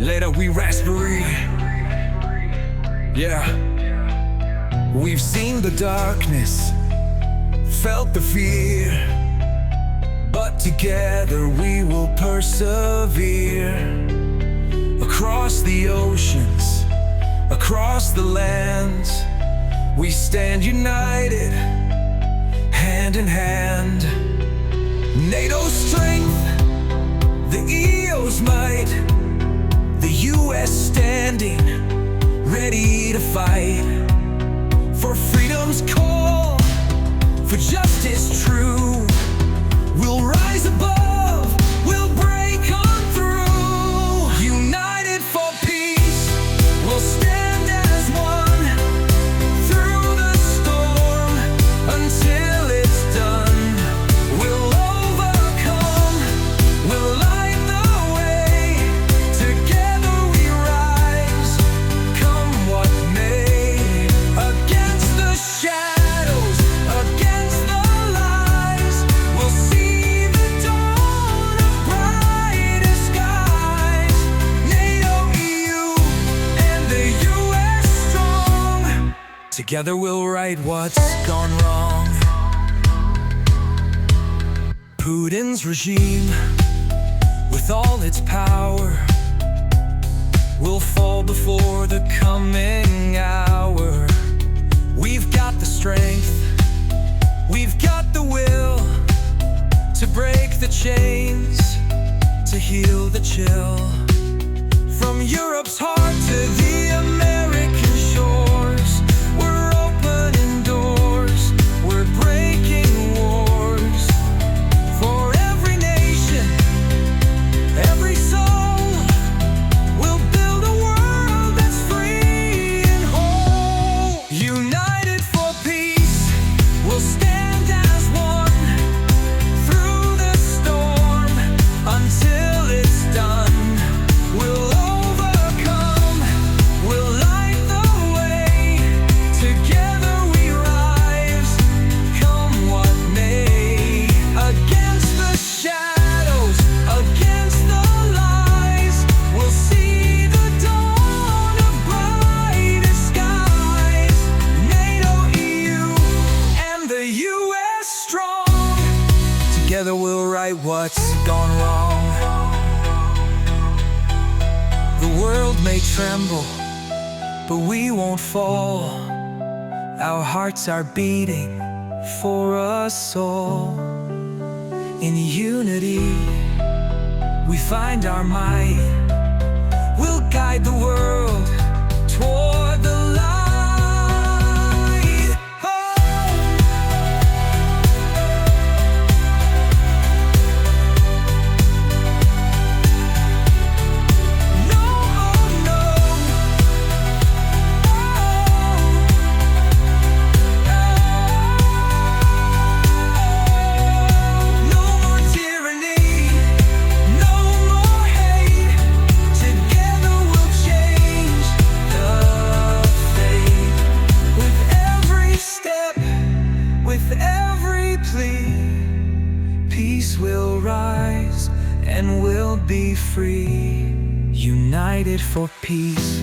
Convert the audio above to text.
Later we raspberry. Yeah. We've seen the darkness, felt the fear, but together we will persevere. Across the oceans, across the lands, we stand united, hand in hand. NATO's strength, the EO's might, the US standing, ready to fight. For freedom's call, for justice true, we'll rise above, we'll break on through. United for peace, we'll stand as one, through the storm, until it's done. We'll overcome, we'll light the way, together we rise, come what may. Against the shadows, against the lies, we'll see the dawn of brighter skies. NATO, EU, and the US strong, together we'll right what's gone wrong. Putin's regime, with all its power, will fall before the coming hour. We've got the strength, we've got the will, to break the chains, to heal the chill. From Europe's heart to the American shores, we're opening doors, we're breaking wars. For every nation, every soul, we'll build a world that's free and whole. United for peace, we'll stand as one, through the storm, until it's done. We'll overcome, we'll light the way, together we rise, come what may. Against the shadows, against the lies, we'll see the dawn of brighter skies. NATO, EU, and the US strong, together we'll right what's gone wrong. The world may tremble, but we won't fall. Our hearts are beating for us all. In unity, we find our might. We'll guide the world toward the light. Oh! No, no, no more tyranny, no more hate. Together we'll change the fate. With every step, with every plea, peace will rise and we'll be free. United for peace.